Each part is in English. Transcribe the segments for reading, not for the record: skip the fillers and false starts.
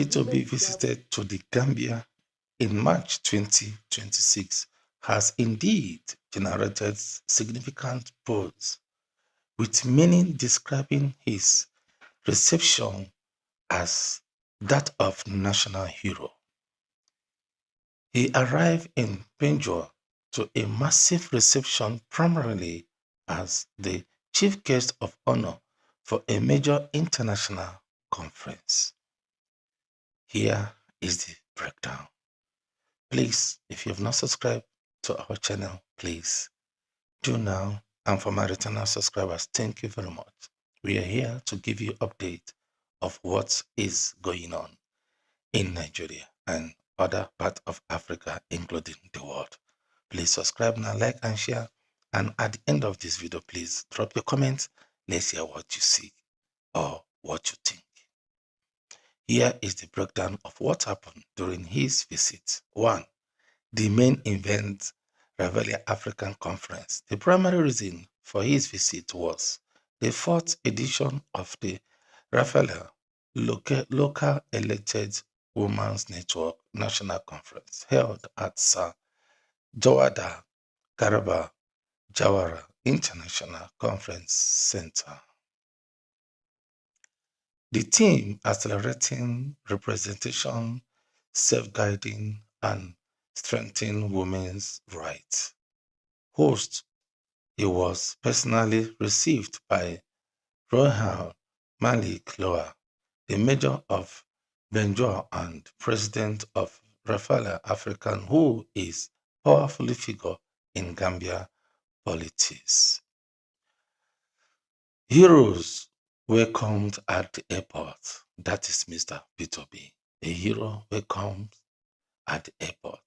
P2B visited to the Gambia in March 2026 has indeed generated significant buzz, with many describing his reception as that of national hero. He arrived in Banjul to a massive reception primarily as the chief guest of honor for a major international conference. Here is the breakdown. Please, if you have not subscribed to our channel, please do now. And for my returning subscribers, thank you very much. We are here to give you update of what is going on in Nigeria and other parts of Africa, including the world. Please subscribe now, like and share. And at the end of this video, please drop your comments. Let's hear what you see or what you think. Here is the breakdown of what happened during his visit. 1. The main event, Reveille African Conference. The primary reason for his visit was the 4th edition of the Reveille Local Elected Women's Network National Conference held at Sir Jawada Garba Jawara International Conference Center. The theme, accelerating representation, safeguarding, and strengthening women's rights. Host, he was personally received by Rohan Malik Loa, the mayor of Banjul and president of Reveille African, who is a powerful figure in Gambia politics. Heroes welcomed at the airport. That is Mr. P2B. A hero welcomed at the airport.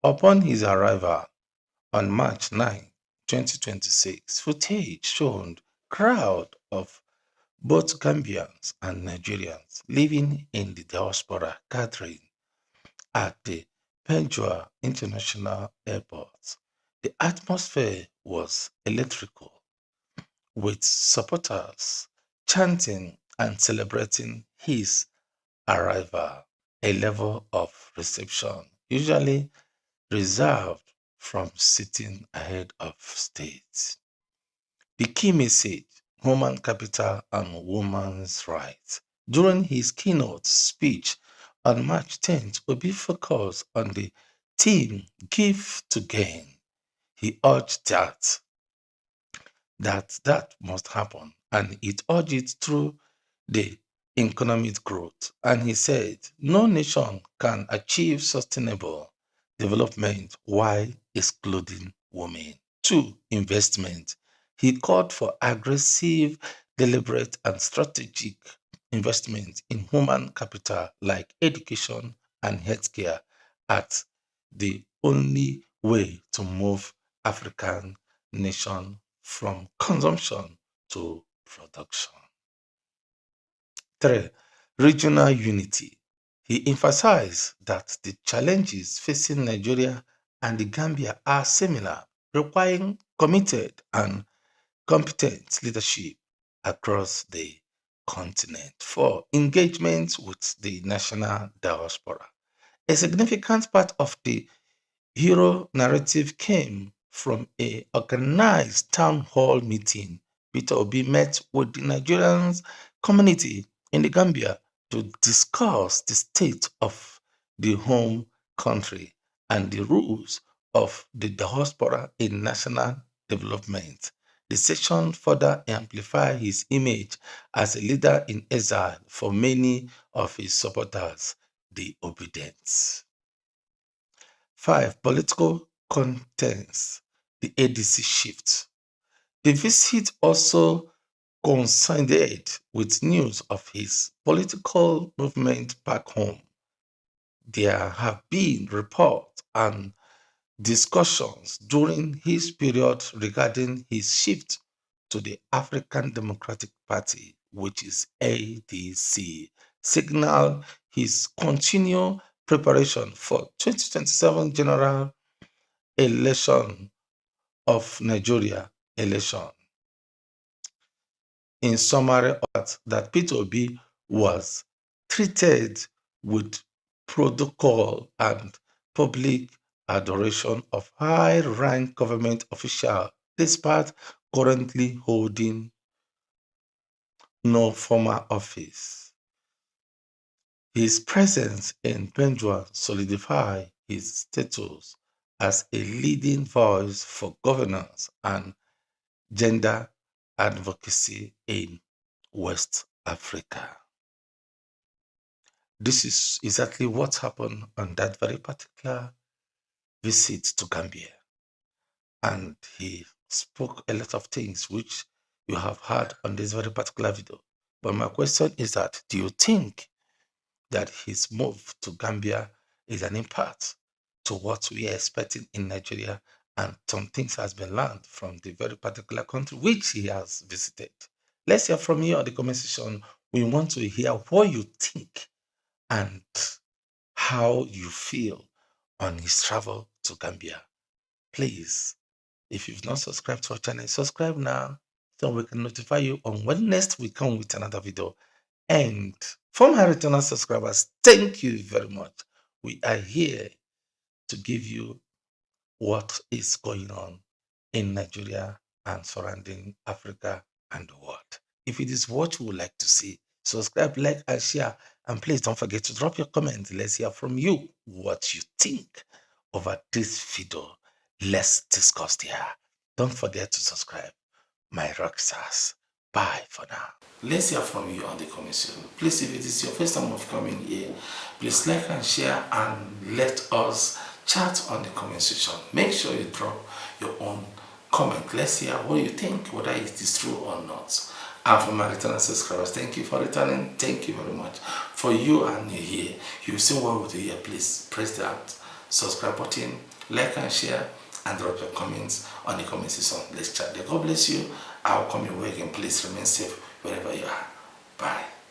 Upon his arrival on March 9, 2026, footage showed crowd of both Gambians and Nigerians living in the diaspora gathering at the Banjul International Airport. The atmosphere was electrical, with supporters chanting and celebrating his arrival, a level of reception usually reserved from sitting ahead of stage. The key message, human capital and women's rights. During his keynote speech on March 10th, Obis focused on the theme Give to Gain. He urged that must happen, and it urged it through the economic growth. And he said, no nation can achieve sustainable development while excluding women. 2. Investment. He called for aggressive, deliberate, and strategic investment in human capital like education and healthcare as the only way to move African nation from consumption to production. 3. Regional unity. He emphasized that the challenges facing Nigeria and the Gambia are similar, requiring committed and competent leadership across the continent. 4. Engagement with the national diaspora. A significant part of the hero narrative came from an organized town hall meeting. P2B met with the Nigerian community in the Gambia to discuss the state of the home country and the rules of the diaspora in national development. The session further amplified his image as a leader in exile for many of his supporters, the obedient. 5. Political contents. The ADC shift. The visit also coincided with news of his political movement back home. There have been reports and discussions during his period regarding his shift to the African Democratic Party, which is ADC, signal his continued preparation for 2027 general election of Nigeria election. In summary, that P2B was treated with protocol and public adoration of high-rank government officials, despite currently holding no formal office. His presence in Benjua solidified his status as a leading voice for governance and gender advocacy in West Africa. This is exactly what happened on that very particular visit to Gambia. And he spoke a lot of things which you have heard on this very particular video. But my question is that, do you think that his move to Gambia is an impact to what we are expecting in Nigeria, and some things has been learned from the very particular country which he has visited? Let's hear from you on the comment section. We want to hear what you think and how you feel on his travel to Gambia. Please, if you've not subscribed to our channel, subscribe now so we can notify you on when next we come with another video. And for my returning subscribers, thank you very much. We are here to give you what is going on in Nigeria and surrounding Africa and the world. If it is what you would like to see, subscribe, like, and share. And please don't forget to drop your comments. Let's hear from you what you think over this video. Let's discuss here. Don't forget to subscribe, my rock stars. Bye for now. Let's hear from you on the comment section. Please, if it is your first time of coming here, please like and share and let us chat on the comment section. Make sure you drop your own comment. Let's hear what you think, whether it is true or not. And for my returning subscribers, thank you for returning. Thank you very much. For you and you here, you see what we do here, please press that subscribe button, like and share, and drop your comments on the comment section. Let's chat there. God bless you. I'll come your way again. Please remain safe wherever you are. Bye.